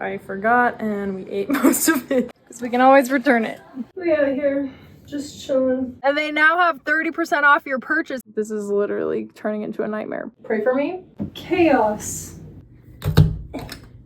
I forgot and we ate most of it because we can always return it. We out here just chilling. And they now have 30% off your purchase. This is literally turning into a nightmare. Pray for me. Chaos.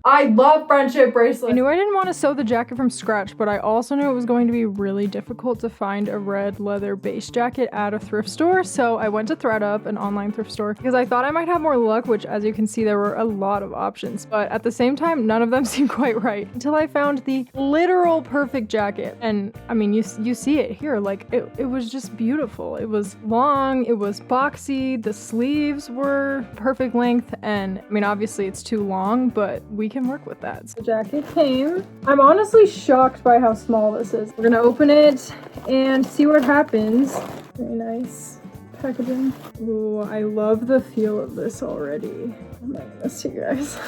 I love friendship bracelets. I knew I didn't want to sew the jacket from scratch, but I also knew it was going to be really difficult to find a red leather base jacket at a thrift store. So I went to ThredUp, an online thrift store, because I thought I might have more luck, which as you can see, there were a lot of options. But at the same time, none of them seemed quite right until I found the literal perfect jacket. And I mean, you see it here, like it was just beautiful. It was long, it was boxy, the sleeves were perfect length. And I mean, obviously it's too long, but we can work with that. The jacket came. I'm honestly shocked by how small this is. We're gonna open it and see what happens. Very nice packaging. Ooh, I love the feel of this already. Oh my goodness, you guys.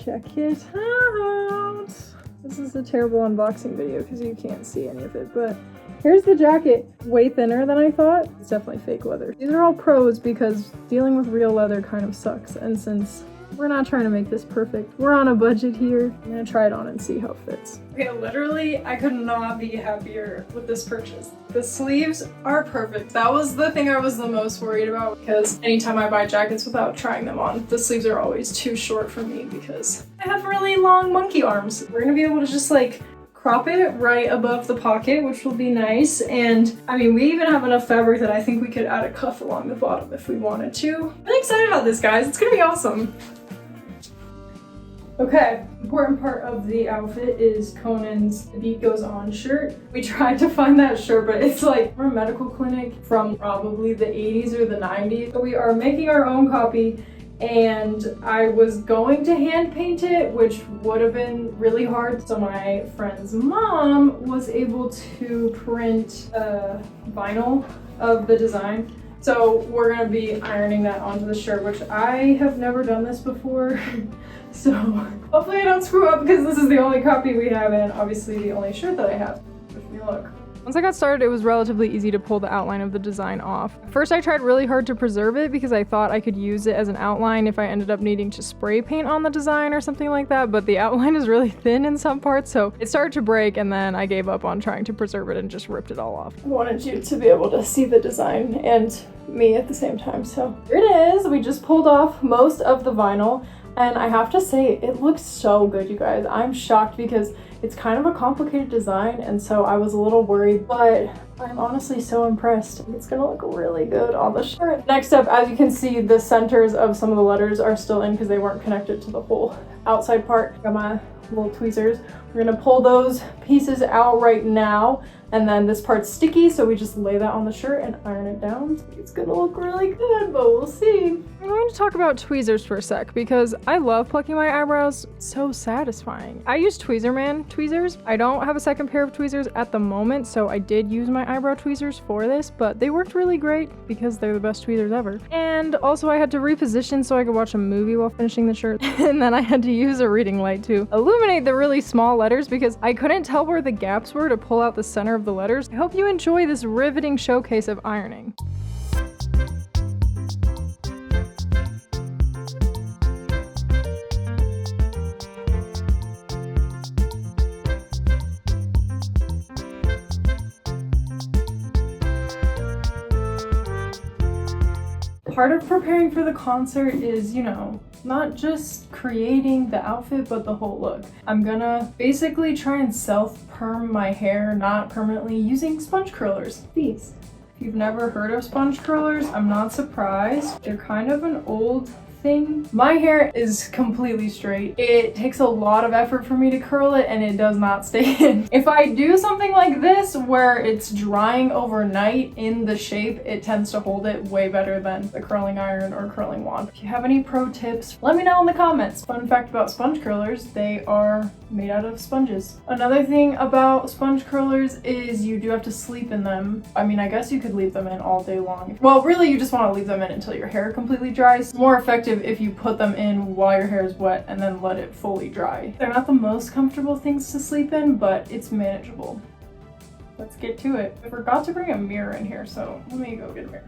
Check it out. This is a terrible unboxing video because you can't see any of it, but here's the jacket. Way thinner than I thought. It's definitely fake leather. These are all pros because dealing with real leather kind of sucks, and since we're not trying to make this perfect, we're on a budget here, I'm gonna try it on and see how it fits. Okay, literally, I could not be happier with this purchase. The sleeves are perfect. That was the thing I was the most worried about because anytime I buy jackets without trying them on, the sleeves are always too short for me because I have really long monkey arms. We're gonna be able to just like crop it right above the pocket, which will be nice. And I mean, we even have enough fabric that I think we could add a cuff along the bottom if we wanted to. I'm really excited about this, guys. It's gonna be awesome. Okay, important part of the outfit is Conan's The Beat Goes On shirt. We tried to find that shirt, but it's like from a medical clinic from probably the 80s or the 90s. So we are making our own copy, and I was going to hand paint it, which would have been really hard. So my friend's mom was able to print a vinyl of the design. So we're gonna be ironing that onto the shirt, which I have never done this before. So hopefully I don't screw up because this is the only copy we have and obviously the only shirt that I have. Wish me luck. Once I got started, it was relatively easy to pull the outline of the design off. First, I tried really hard to preserve it because I thought I could use it as an outline if I ended up needing to spray paint on the design or something like that, but the outline is really thin in some parts, so it started to break, and then I gave up on trying to preserve it and just ripped it all off. I wanted you to be able to see the design and me at the same time, so here it is. We just pulled off most of the vinyl, and I have to say, it looks so good, you guys. I'm shocked because it's kind of a complicated design, and so I was a little worried, but I'm honestly so impressed. It's gonna look really good on the shirt. Next up, as you can see, the centers of some of the letters are still in because they weren't connected to the whole outside part. Got my little tweezers. We're gonna pull those pieces out right now, and then this part's sticky, so we just lay that on the shirt and iron it down. It's gonna look really good, but we'll see. I'm going to talk about tweezers for a sec because I love plucking my eyebrows. It's so satisfying. I use Tweezerman tweezers. I don't have a second pair of tweezers at the moment, so I did use my eyebrow tweezers for this, but they worked really great because they're the best tweezers ever. And also I had to reposition so I could watch a movie while finishing the shirt. And then I had to use a reading light to illuminate the really small letters because I couldn't tell where the gaps were to pull out the center of the letters. I hope you enjoy this riveting showcase of ironing. Part of preparing for the concert is, you know, not just creating the outfit, but the whole look. I'm gonna basically try and self-perm my hair, not permanently, using sponge curlers. These. If you've never heard of sponge curlers, I'm not surprised. They're kind of an old thing. My hair is completely straight. It takes a lot of effort for me to curl it and it does not stay in. If I do something like this where it's drying overnight in the shape, it tends to hold it way better than the curling iron or curling wand. If you have any pro tips, let me know in the comments. Fun fact about sponge curlers, they are made out of sponges. Another thing about sponge curlers is you do have to sleep in them. I mean, I guess you could leave them in all day long. Well, really, you just want to leave them in until your hair completely dries. It's more effective if you put them in while your hair is wet and then let it fully dry. They're not the most comfortable things to sleep in, but it's manageable. Let's get to it. I forgot to bring a mirror in here, so let me go get a mirror.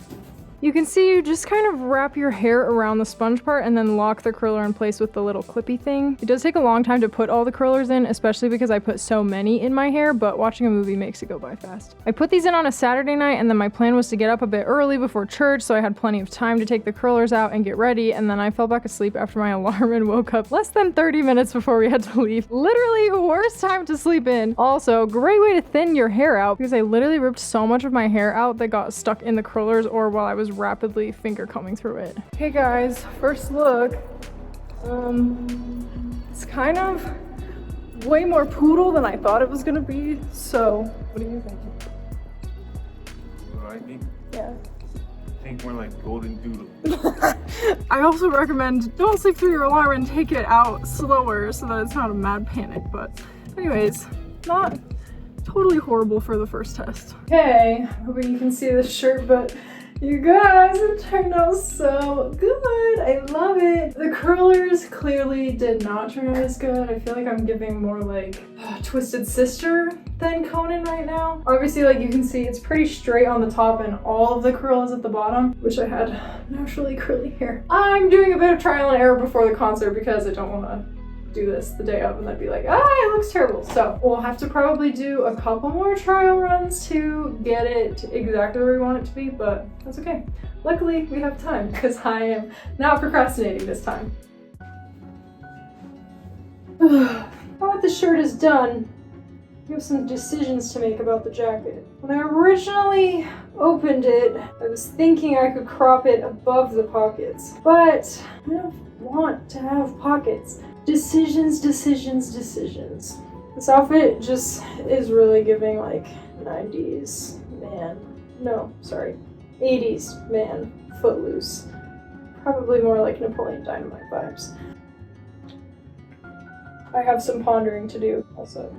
You can see you just kind of wrap your hair around the sponge part and then lock the curler in place with the little clippy thing. It does take a long time to put all the curlers in, especially because I put so many in my hair, but watching a movie makes it go by fast. I put these in on a Saturday night, and then my plan was to get up a bit early before church, so I had plenty of time to take the curlers out and get ready, and then I fell back asleep after my alarm and woke up less than 30 minutes before we had to leave. Literally worst time to sleep in. Also, great way to thin your hair out because I literally ripped so much of my hair out that got stuck in the curlers or while I was rapidly finger combing through it. Hey guys, first look. It's kind of way more poodle than I thought it was gonna be. So, what do you think? What do I think? Yeah. I think more like golden doodle. I also recommend don't sleep through your alarm and take it out slower so that it's not a mad panic. But anyways, not totally horrible for the first test. Okay, hoping you can see this shirt, but you guys, it turned out so good. I love it. The curlers clearly did not turn out as good. I feel like I'm giving more like Twisted Sister than Conan right now. Obviously, like you can see, it's pretty straight on the top and all of the curl is at the bottom. Wish I had naturally curly hair. I'm doing a bit of trial and error before the concert because I don't want to do this the day of and then be like, ah, it looks terrible. So we'll have to probably do a couple more trial runs to get it exactly where we want it to be, but that's okay. Luckily, we have time because I am not procrastinating this time. Now that the shirt is done, we have some decisions to make about the jacket. When I originally opened it, I was thinking I could crop it above the pockets, but I don't want to have pockets. Decisions. This outfit just is really giving like 90s man. No, sorry. 80s man. Footloose. Probably more like Napoleon Dynamite vibes. I have some pondering to do also.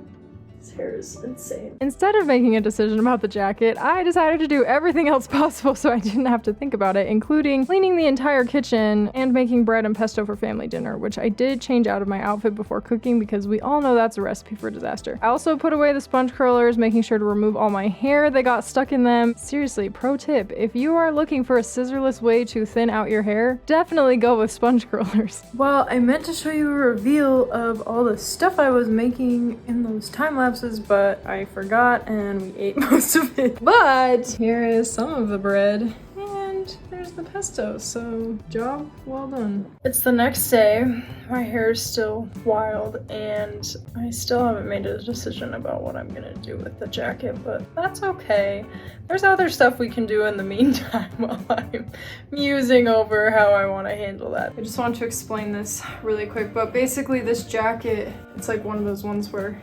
His hair is insane. Instead of making a decision about the jacket, I decided to do everything else possible so I didn't have to think about it, including cleaning the entire kitchen and making bread and pesto for family dinner, which I did change out of my outfit before cooking because we all know that's a recipe for disaster. I also put away the sponge curlers, making sure to remove all my hair that got stuck in them. Seriously, pro tip, if you are looking for a scissorless way to thin out your hair, definitely go with sponge curlers. Well, I meant to show you a reveal of all the stuff I was making in those time lapses, but I forgot and we ate most of it. But here is some of the bread and there's the pesto, so job well done. It's the next day. My hair is still wild and I still haven't made a decision about what I'm gonna do with the jacket, but that's okay. There's other stuff we can do in the meantime while I'm musing over how I want to handle that. I just wanted to explain this really quick, but basically this jacket, it's like one of those ones where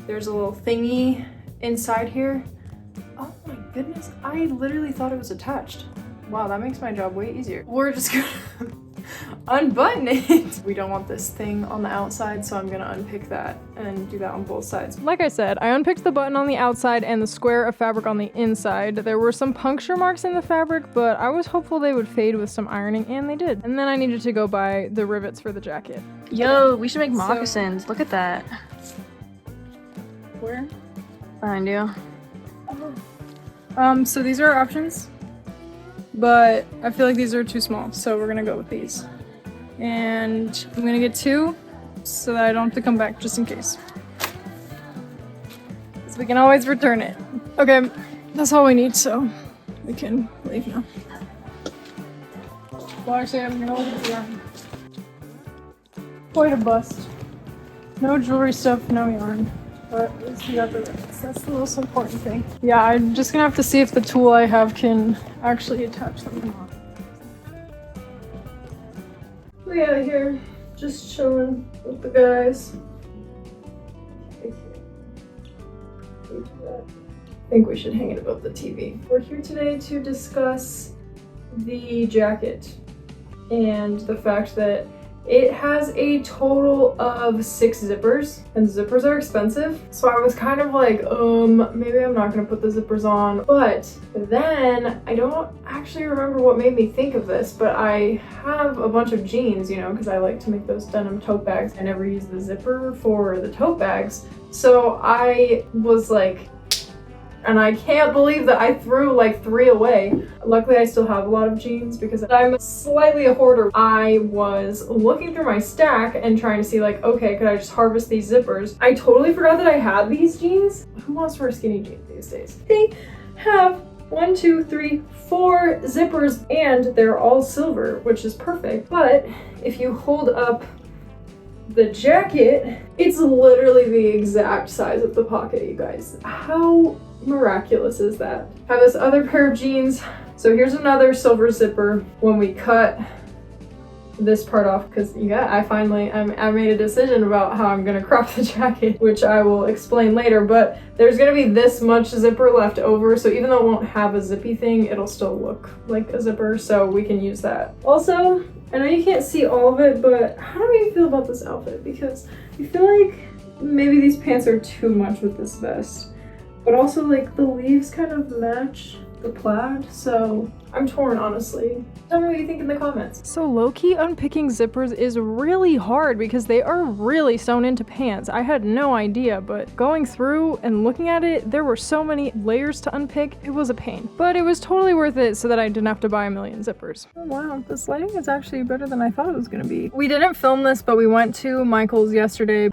there's a little thingy inside here. Oh my goodness, I literally thought it was attached. Wow, that makes my job way easier. We're just gonna unbutton it. We don't want this thing on the outside, so I'm gonna unpick that and do that on both sides. Like I said, I unpicked the button on the outside and the square of fabric on the inside. There were some puncture marks in the fabric, but I was hopeful they would fade with some ironing, and they did. And then I needed to go buy the rivets for the jacket. Yo, we should make moccasins. Look at that. Where? Behind you. So these are our options, but I feel like these are too small, so we're gonna go with these. And I'm gonna get 2 so that I don't have to come back just in case. So we can always return it. Okay, that's all we need, so we can leave now. Well, actually, I'm gonna look at the yarn. Quite a bust. No jewelry stuff, no yarn. But at least we got the rivets. That's the most important thing. Yeah, I'm just gonna have to see if the tool I have can actually attach them or not. We out here, just chilling with the guys. I think we should hang it above the TV. We're here today to discuss the jacket and the fact that it has a total of 6 zippers, and zippers are expensive. So I was kind of like, maybe I'm not gonna put the zippers on. But then I don't actually remember what made me think of this, but I have a bunch of jeans, you know, because I like to make those denim tote bags. I never use the zipper for the tote bags. So I was like, and I can't believe that I threw like 3 away. Luckily, I still have a lot of jeans because I'm slightly a hoarder. I was looking through my stack and trying to see like, okay, could I just harvest these zippers? I totally forgot that I had these jeans. Who wants to wear skinny jeans these days? They have 1, 2, 3, 4 zippers and they're all silver, which is perfect. But if you hold up the jacket, it's literally the exact size of the pocket, you guys. How miraculous is that? Have this other pair of jeans. So here's another silver zipper. When we cut this part off, because yeah, I made a decision about how I'm gonna crop the jacket, which I will explain later, but there's gonna be this much zipper left over, so even though it won't have a zippy thing, it'll still look like a zipper, so we can use that. Also, I know you can't see all of it, but how do you feel about this outfit? Because I feel like maybe these pants are too much with this vest, but also like the leaves kind of match the plaid, so I'm torn, honestly. Tell me what you think in the comments. So low-key unpicking zippers is really hard because they are really sewn into pants. I had no idea, but going through and looking at it, there were so many layers to unpick. It was a pain, but it was totally worth it so that I didn't have to buy a million zippers. Oh, wow, this lighting is actually better than I thought it was gonna be. We didn't film this, but we went to Michael's yesterday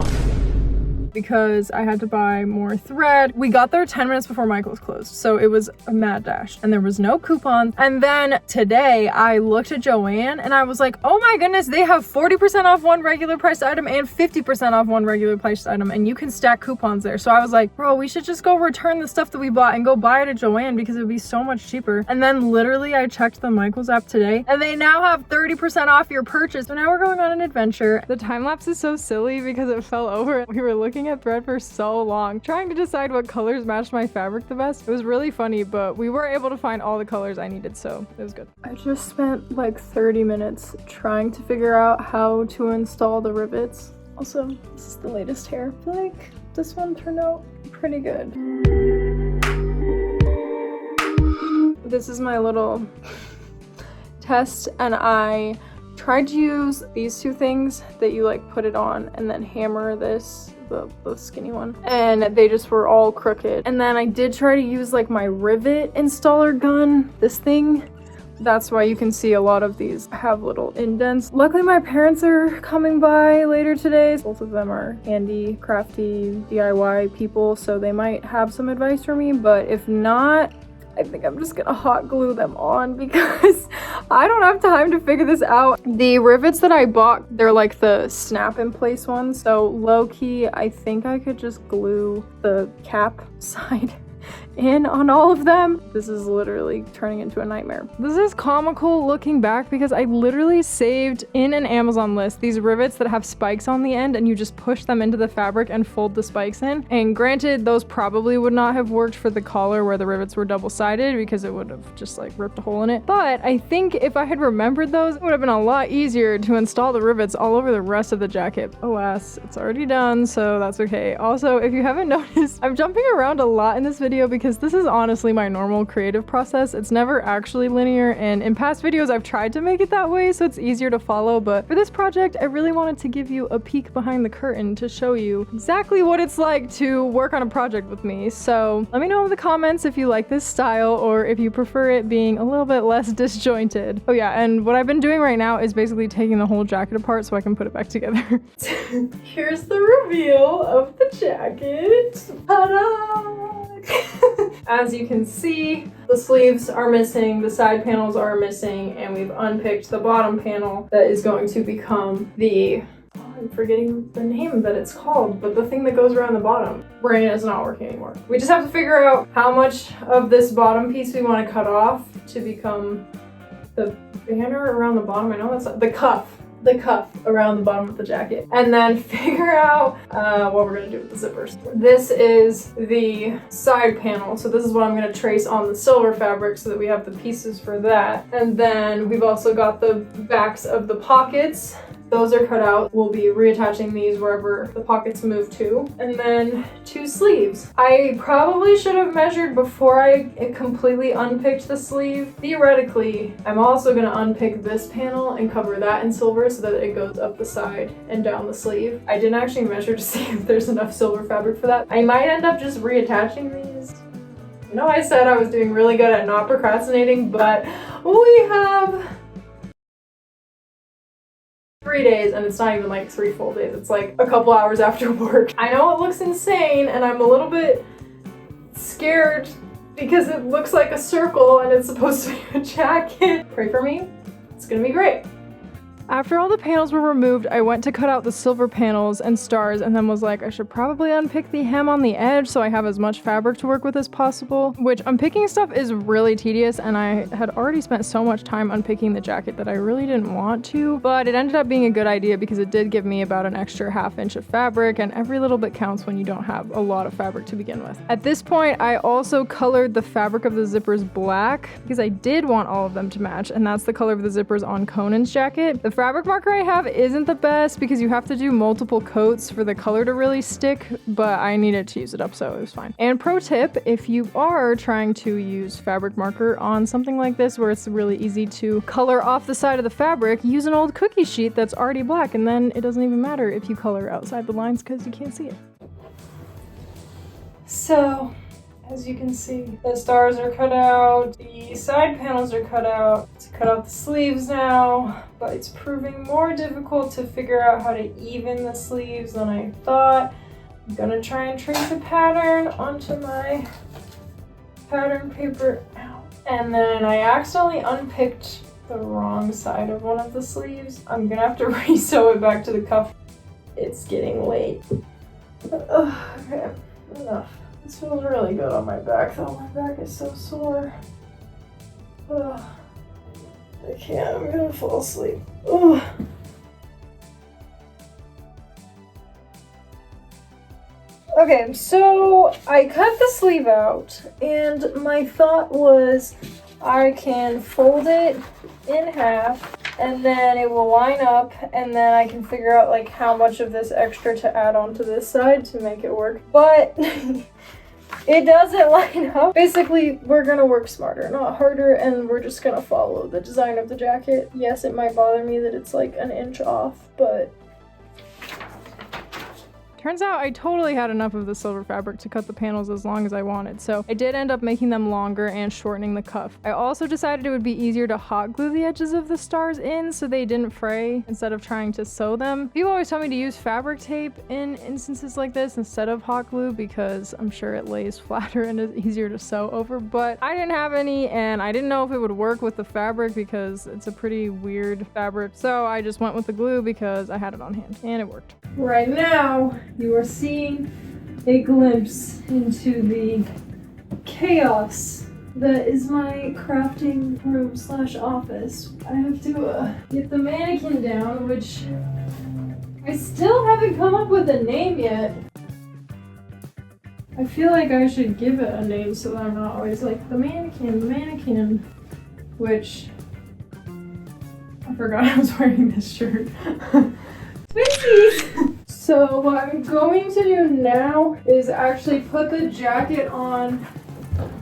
because I had to buy more thread. We got there 10 minutes before Michael's closed, so it was a mad dash and there was no coupons. And then today I looked at Joann and I was like, oh my goodness, they have 40% off one regular priced item and 50% off one regular priced item, and you can stack coupons there. So I was like, bro, we should just go return the stuff that we bought and go buy it at Joann because it would be so much cheaper. And then literally I checked the Michael's app today and they now have 30% off your purchase. So now we're going on an adventure. The time lapse is so silly because it fell over. We were looking at thread for so long, trying to decide what colors matched my fabric the best. It was really funny, but we were able to find all the colors I needed, so it was good. I just spent like 30 minutes trying to figure out how to install the rivets. Also, this is the latest hair. I feel like this one turned out pretty good. This is my little test, and I tried to use these 2 things that you like put it on and then hammer this, the skinny one, and they just were all crooked. And then I did try to use like my rivet installer gun, this thing. That's why you can see a lot of these have little indents. Luckily my parents are coming by later today. Both of them are handy, crafty, DIY people, so they might have some advice for me, but if not, I think I'm just gonna hot glue them on because I don't have time to figure this out. The rivets that I bought, they're like the snap in place ones. So low key, I think I could just glue the cap side in on all of them. This is literally turning into a nightmare. This is comical looking back because I literally saved in an Amazon list these rivets that have spikes on the end and you just push them into the fabric and fold the spikes in. And granted, those probably would not have worked for the collar where the rivets were double-sided because it would have just like ripped a hole in it. But I think if I had remembered those, it would have been a lot easier to install the rivets all over the rest of the jacket. Alas, it's already done, so that's okay. Also, if you haven't noticed, I'm jumping around a lot in this video because this is honestly my normal creative process. It's never actually linear, and in past videos I've tried to make it that way so it's easier to follow, but for this project I really wanted to give you a peek behind the curtain to show you exactly what it's like to work on a project with me. So let me know in the comments if you like this style or if you prefer it being a little bit less disjointed. Oh yeah, and what I've been doing right now is basically taking the whole jacket apart so I can put it back together. Here's the reveal of the jacket. Ta-da! As you can see, the sleeves are missing, the side panels are missing, and we've unpicked the bottom panel that is going to become the, I'm forgetting the name that it's called, but the thing that goes around the bottom. Brain is not working anymore. We just have to figure out how much of this bottom piece we want to cut off to become the banner around the bottom. I know that's the cuff around the bottom of the jacket, and then figure out what we're gonna do with the zippers. This is the side panel, so this is what I'm gonna trace on the silver fabric so that we have the pieces for that. And then we've also got the backs of the pockets. Those are cut out. We'll be reattaching these wherever the pockets move to. And then 2 sleeves. I probably should have measured before I completely unpicked the sleeve. Theoretically, I'm also gonna unpick this panel and cover that in silver so that it goes up the side and down the sleeve. I didn't actually measure to see if there's enough silver fabric for that. I might end up just reattaching these. I know I said I was doing really good at not procrastinating, but we have 3 days and it's not even like 3 full days. It's like a couple hours after work. I know it looks insane and I'm a little bit scared because it looks like a circle and it's supposed to be a jacket. Pray for me. It's gonna be great. After all the panels were removed, I went to cut out the silver panels and stars and then was like, I should probably unpick the hem on the edge so I have as much fabric to work with as possible, which unpicking stuff is really tedious and I had already spent so much time unpicking the jacket that I really didn't want to, but it ended up being a good idea because it did give me about an extra ½ inch of fabric, and every little bit counts when you don't have a lot of fabric to begin with. At this point, I also colored the fabric of the zippers black because I did want all of them to match, and that's the color of the zippers on Conan's jacket. The fabric marker I have isn't the best because you have to do multiple coats for the color to really stick, but I needed to use it up, so it was fine. And pro tip, if you are trying to use fabric marker on something like this where it's really easy to color off the side of the fabric, use an old cookie sheet that's already black, and then it doesn't even matter if you color outside the lines because you can't see it. So, as you can see, the stars are cut out, the side panels are cut out. To cut out the sleeves now, but it's proving more difficult to figure out how to even the sleeves than I thought. I'm gonna try and trace a pattern onto my pattern paper. Ow. And then I accidentally unpicked the wrong side of one of the sleeves. I'm gonna have to re-sew it back to the cuff. It's getting late. Okay, enough. This feels really good on my back though. My back is so sore. Ugh. I can't, I'm gonna fall asleep. Ugh. Okay, so I cut the sleeve out and my thought was I can fold it in half and then it will line up and then I can figure out like how much of this extra to add onto this side to make it work. But it doesn't line up. Basically, we're gonna work smarter, not harder, and we're just gonna follow the design of the jacket. Yes, it might bother me that it's like an inch off, but turns out I totally had enough of the silver fabric to cut the panels as long as I wanted, so I did end up making them longer and shortening the cuff. I also decided it would be easier to hot glue the edges of the stars in so they didn't fray instead of trying to sew them. People always tell me to use fabric tape in instances like this instead of hot glue because I'm sure it lays flatter and is easier to sew over, but I didn't have any and I didn't know if it would work with the fabric because it's a pretty weird fabric, so I just went with the glue because I had it on hand and it worked. Right now, you are seeing a glimpse into the chaos that is my crafting room / office. I have to get the mannequin down, which I still haven't come up with a name yet. I feel like I should give it a name so that I'm not always like the mannequin, which I forgot I was wearing this shirt. Twinsies! So what I'm going to do now is actually put the jacket on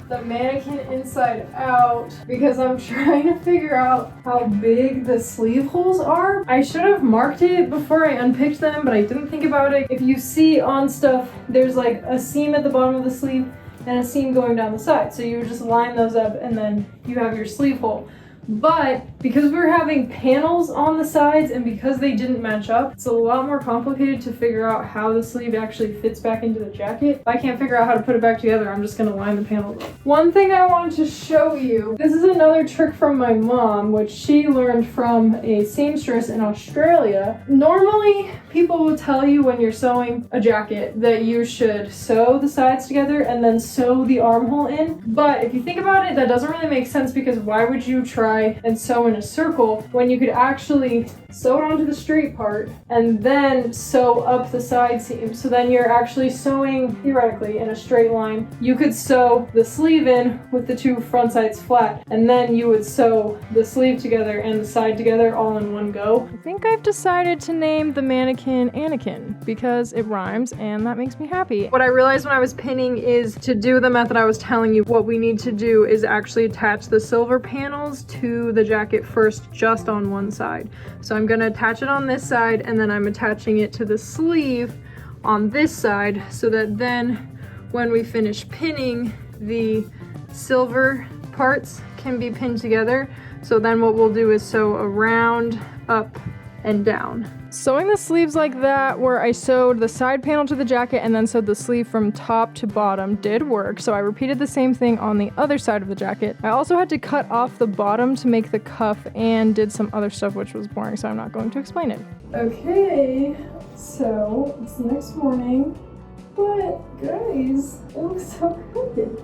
the mannequin inside out because I'm trying to figure out how big the sleeve holes are. I should have marked it before I unpicked them, but I didn't think about it. If you see on stuff, there's like a seam at the bottom of the sleeve and a seam going down the side. So you would just line those up and then you have your sleeve hole. But because we're having panels on the sides and because they didn't match up, it's a lot more complicated to figure out how the sleeve actually fits back into the jacket. If I can't figure out how to put it back together, I'm just gonna line the panels up. One thing I wanted to show you, this is another trick from my mom, which she learned from a seamstress in Australia. Normally, people will tell you when you're sewing a jacket that you should sew the sides together and then sew the armhole in. But if you think about it, that doesn't really make sense because why would you try and sew in a circle when you could actually sew it onto the straight part and then sew up the side seam? So then you're actually sewing theoretically in a straight line. You could sew the sleeve in with the two front sides flat and then you would sew the sleeve together and the side together all in one go. I think I've decided to name the mannequin Anakin because it rhymes and that makes me happy. What I realized when I was pinning is to do the method I was telling you, what we need to do is actually attach the silver panels to the jacket first just on one side. So I'm gonna attach it on this side and then I'm attaching it to the sleeve on this side so that then when we finish pinning the silver parts can be pinned together. So then what we'll do is sew around, up, and down. Sewing the sleeves like that, where I sewed the side panel to the jacket and then sewed the sleeve from top to bottom, did work. So I repeated the same thing on the other side of the jacket. I also had to cut off the bottom to make the cuff and did some other stuff which was boring, so I'm not going to explain it. Okay, so it's the next morning, but guys, it looks so good.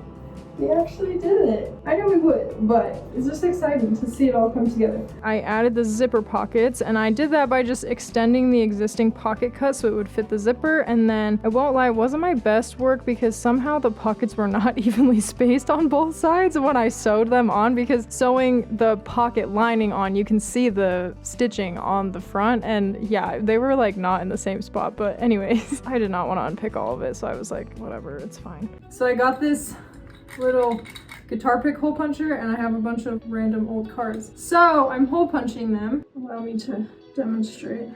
We actually did it. I knew we would, but it's just exciting to see it all come together. I added the zipper pockets, and I did that by just extending the existing pocket cut so it would fit the zipper, and then I won't lie, it wasn't my best work because somehow the pockets were not evenly spaced on both sides when I sewed them on, because sewing the pocket lining on, you can see the stitching on the front, and yeah, they were like not in the same spot, but anyways, I did not want to unpick all of it, so I was like, whatever, it's fine. So I got this little guitar pick hole puncher, and I have a bunch of random old cards. So I'm hole punching them. Allow me to demonstrate.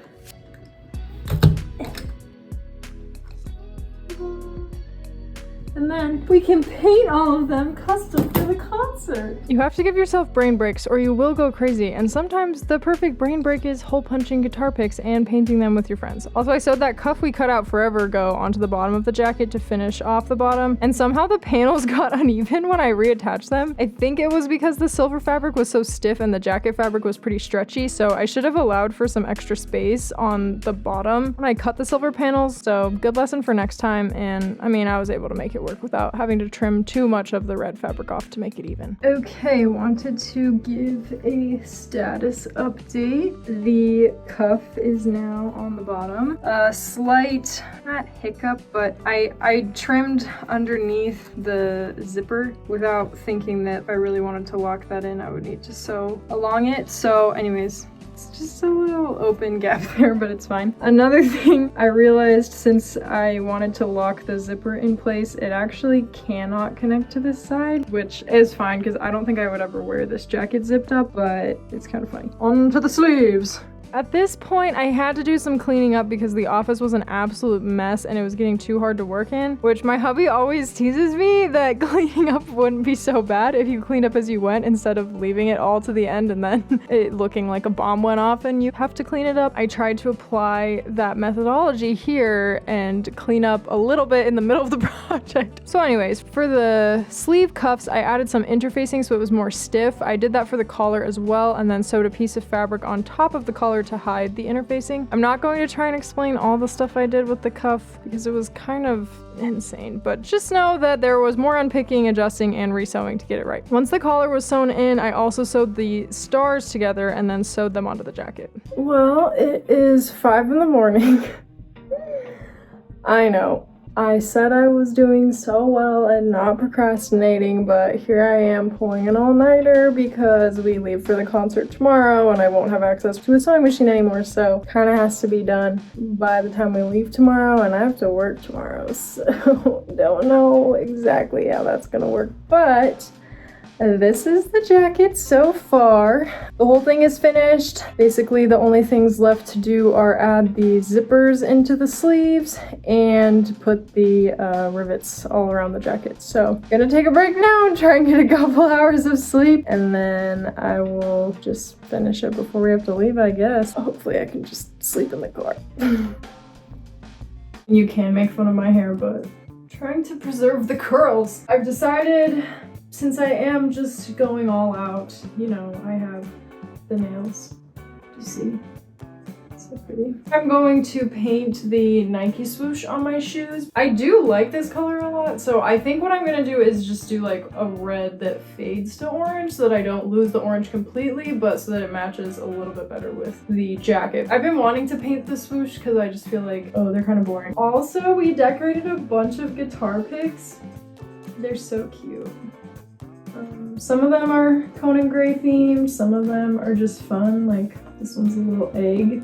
And then we can paint all of them custom for the concert. You have to give yourself brain breaks or you will go crazy. And sometimes the perfect brain break is hole punching guitar picks and painting them with your friends. Also, I sewed that cuff we cut out forever ago onto the bottom of the jacket to finish off the bottom. And somehow the panels got uneven when I reattached them. I think it was because the silver fabric was so stiff and the jacket fabric was pretty stretchy. So I should have allowed for some extra space on the bottom when I cut the silver panels. So good lesson for next time. And I mean, I was able to make it work without having to trim too much of the red fabric off to make it even. Okay, wanted to give a status update. The cuff is now on the bottom. A slight, not hiccup, but I trimmed underneath the zipper without thinking that if I really wanted to lock that in, I would need to sew along it. So anyways, it's just a little open gap there, but it's fine. Another thing I realized, since I wanted to lock the zipper in place, it actually cannot connect to this side, which is fine because I don't think I would ever wear this jacket zipped up, but it's kind of funny. On to the sleeves. At this point, I had to do some cleaning up because the office was an absolute mess and it was getting too hard to work in, which my hubby always teases me that cleaning up wouldn't be so bad if you cleaned up as you went instead of leaving it all to the end and then it looking like a bomb went off and you have to clean it up. I tried to apply that methodology here and clean up a little bit in the middle of the project. So anyways, for the sleeve cuffs, I added some interfacing so it was more stiff. I did that for the collar as well and then sewed a piece of fabric on top of the collar to hide the interfacing. I'm not going to try and explain all the stuff I did with the cuff because it was kind of insane, but just know that there was more unpicking, adjusting, and resewing to get it right. Once the collar was sewn in, I also sewed the stars together and then sewed them onto the jacket. Well, it is 5 in the morning. I know. I said I was doing so well and not procrastinating, but here I am pulling an all-nighter because we leave for the concert tomorrow and I won't have access to a sewing machine anymore, so kind of has to be done by the time we leave tomorrow, and I have to work tomorrow, so don't know exactly how that's gonna work, but this is the jacket so far. The whole thing is finished. Basically, the only things left to do are add the zippers into the sleeves and put the rivets all around the jacket. So, gonna take a break now and try and get a couple hours of sleep, and then I will just finish it before we have to leave, I guess. Hopefully, I can just sleep in the car. You can make fun of my hair, but I'm trying to preserve the curls. I've decided, since I am just going all out, you know, I have the nails. Do you see? So pretty. I'm going to paint the Nike swoosh on my shoes. I do like this color a lot, so I think what I'm gonna do is just do like a red that fades to orange so that I don't lose the orange completely, but so that it matches a little bit better with the jacket. I've been wanting to paint the swoosh because I just feel like, oh, they're kind of boring. Also, we decorated a bunch of guitar picks. They're so cute. Some of them are Conan Gray themed, some of them are just fun, like this one's a little egg,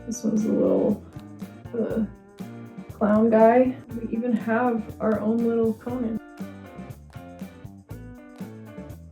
this one's a little clown guy. We even have our own little Conan.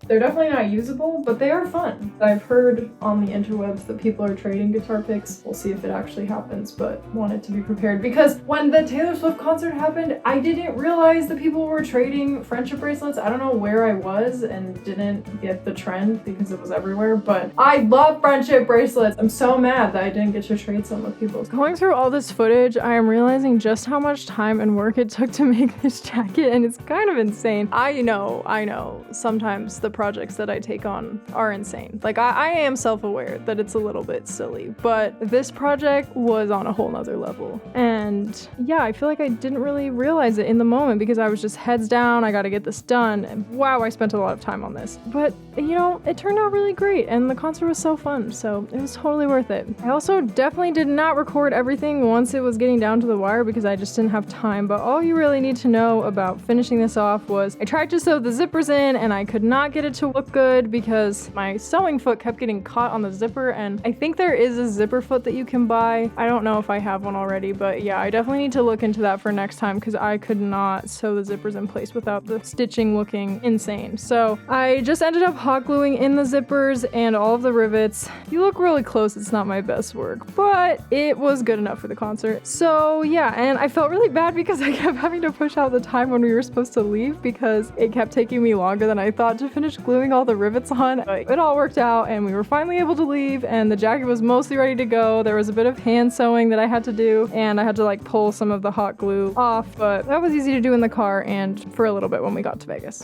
They're definitely not usable, but they are fun. I've heard on the interwebs that people are trading guitar picks. We'll see if it actually happens, but wanted to be prepared because when the Taylor Swift concert happened, I didn't realize that people were trading friendship bracelets. I don't know where I was and didn't get the trend because it was everywhere, but I love friendship bracelets. I'm so mad that I didn't get to trade some with people. Going through all this footage, I am realizing just how much time and work it took to make this jacket, and it's kind of insane. I know, sometimes the projects that I take on are insane. Like, I am self-aware that it's a little bit silly, but this project was on a whole nother level. And yeah, I feel like I didn't really realize it in the moment because I was just heads down, I gotta get this done, and wow, I spent a lot of time on this. But, you know, it turned out really great, and the concert was so fun, so it was totally worth it. I also definitely did not record everything once it was getting down to the wire because I just didn't have time, but all you really need to know about finishing this off was I tried to sew the zippers in and I could not get it to look good because my sewing foot kept getting caught on the zipper, and I think there is a zipper foot that you can buy. I don't know if I have one already, but yeah, I definitely need to look into that for next time because I could not sew the zippers in place without the stitching looking insane. So I just ended up hot gluing in the zippers and all of the rivets. You look really close, it's not my best work, but it was good enough for the concert. So yeah, and I felt really bad because I kept having to push out the time when we were supposed to leave because it kept taking me longer than I thought to finish gluing all the rivets on. But it all worked out and we were finally able to leave and the jacket was mostly ready to go. There was a bit of hand sewing that I had to do and I had to like pull some of the hot glue off, but that was easy to do in the car and for a little bit when we got to Vegas.